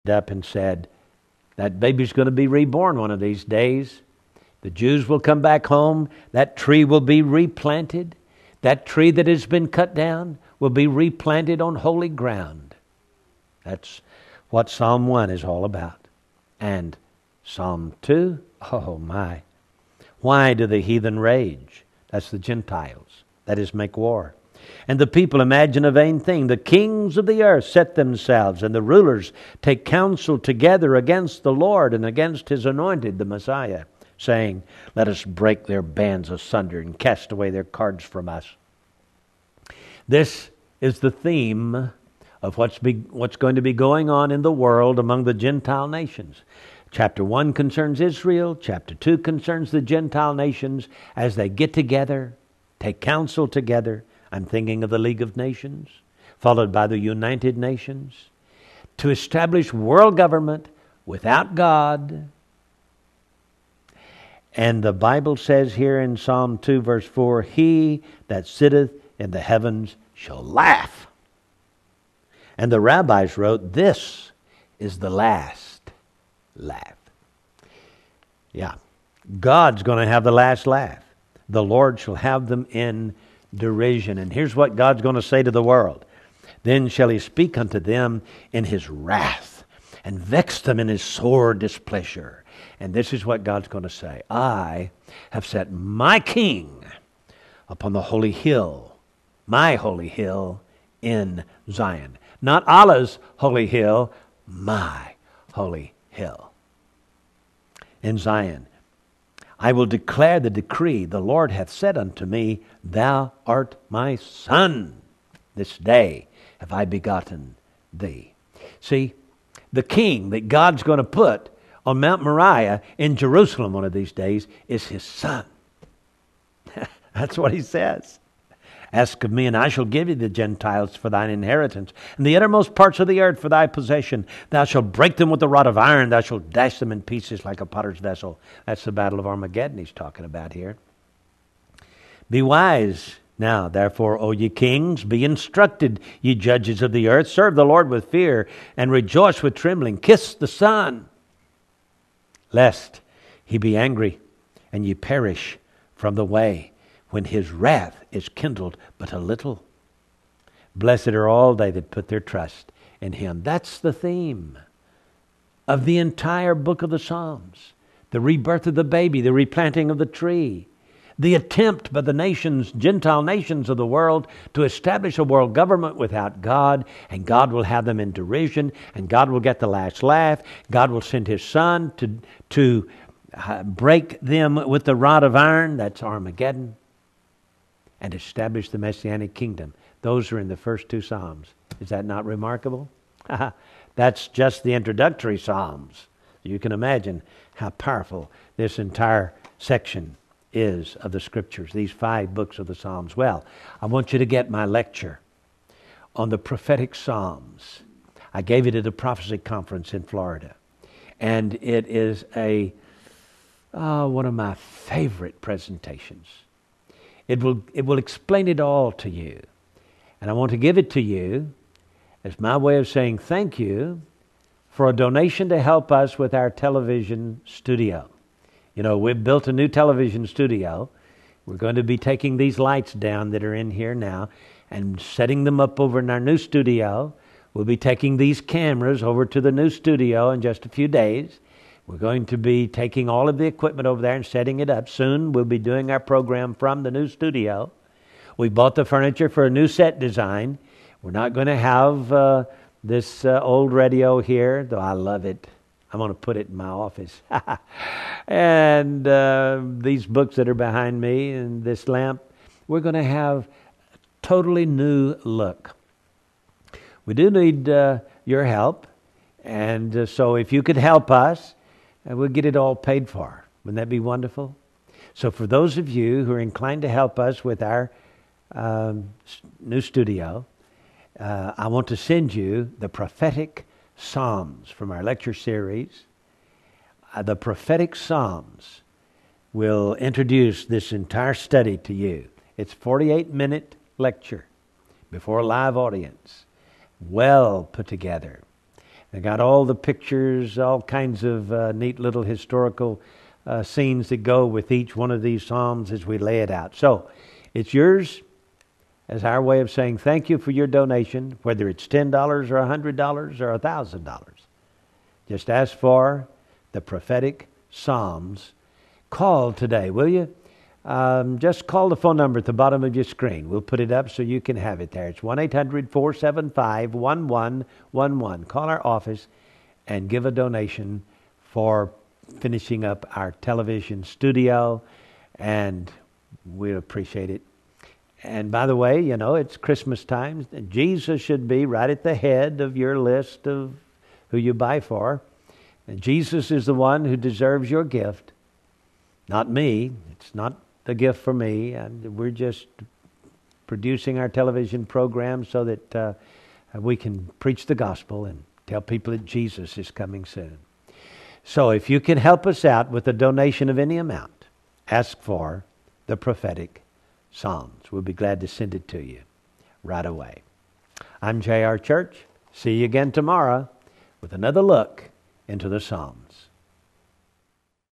up and said, that baby's going to be reborn one of these days. The Jews will come back home. That tree will be replanted. That tree that has been cut down will be replanted on holy ground. That's what Psalm 1 is all about. And Psalm 2, oh my. Why do the heathen rage? That's the Gentiles. That is, make war. And the people imagine a vain thing. The kings of the earth set themselves, and the rulers take counsel together against the Lord and against His anointed, the Messiah, saying, let us break their bands asunder and cast away their cords from us. This is the theme of what's going to be going on in the world among the Gentile nations. Chapter 1 concerns Israel. Chapter 2 concerns the Gentile nations as they get together, take counsel together. I'm thinking of the League of Nations, followed by the United Nations, to establish world government without God. And the Bible says here in Psalm 2 verse 4, he that sitteth in the heavens shall laugh. And the rabbis wrote, this is the last laugh. Yeah, God's going to have the last laugh. The Lord shall have them in derision. And here's what God's going to say to the world. Then shall He speak unto them in His wrath, and vex them in His sore displeasure. And this is what God's going to say. I have set my king upon the holy hill, my holy hill in Zion. Not Allah's holy hill, my holy hill in Zion. I will declare the decree. The Lord hath said unto me, thou art my son. This day have I begotten thee. See, the king that God's going to put on Mount Moriah in Jerusalem one of these days is His son. That's what He says. Ask of me, and I shall give you the Gentiles for thine inheritance, and the uttermost parts of the earth for thy possession. Thou shalt break them with a rod of iron. Thou shalt dash them in pieces like a potter's vessel. That's the battle of Armageddon He's talking about here. Be wise now, therefore, O ye kings. Be instructed, ye judges of the earth. Serve the Lord with fear, and rejoice with trembling. Kiss the Son, lest He be angry, and ye perish from the way, when His wrath is kindled but a little. Blessed are all they that put their trust in Him. That's the theme of the entire book of the Psalms. The rebirth of the baby, the replanting of the tree, the attempt by the nations, Gentile nations of the world, to establish a world government without God, and God will have them in derision, and God will get the last laugh. God will send His Son to break them with the rod of iron. That's Armageddon. And establish the Messianic kingdom. Those are in the first two Psalms. Is that not remarkable? That's just the introductory Psalms. You can imagine how powerful this entire section is of the Scriptures, these 5 books of the Psalms. Well, I want you to get my lecture on the prophetic Psalms. I gave it at a prophecy conference in Florida. And it is one of my favorite presentations. It will explain it all to you. And I want to give it to you as my way of saying thank you for a donation to help us with our television studio. You know, we've built a new television studio. We're going to be taking these lights down that are in here now and setting them up over in our new studio. We'll be taking these cameras over to the new studio in just a few days. We're going to be taking all of the equipment over there and setting it up. Soon we'll be doing our program from the new studio. We bought the furniture for a new set design. We're not going to have this old radio here, though I love it. I'm going to put it in my office. And these books that are behind me and this lamp, we're going to have a totally new look. We do need your help. And so if you could help us, we'll get it all paid for. Wouldn't that be wonderful? So for those of you who are inclined to help us with our new studio, I want to send you the prophetic Psalms from our lecture series. The prophetic Psalms will introduce this entire study to you. It's a 48-minute lecture before a live audience. Well put together. They got all the pictures, all kinds of neat little historical scenes that go with each one of these psalms as we lay it out. So it's yours as our way of saying thank you for your donation, whether it's $10 or $100 or $1,000. Just ask for the prophetic psalms. Call today, will you? Just call the phone number at the bottom of your screen. We'll put it up so you can have it there. It's 1-800-475-1111. Call our office and give a donation for finishing up our television studio, and we'll appreciate it. And by the way, you know, it's Christmas time. Jesus should be right at the head of your list of who you buy for. And Jesus is the one who deserves your gift, not me. It's not the gift for me. And we're just producing our television program so that we can preach the gospel and tell people that Jesus is coming soon. So if you can help us out with a donation of any amount, ask for the prophetic Psalms. We'll be glad to send it to you right away. I'm J.R. Church. See you again tomorrow with another look into the Psalms.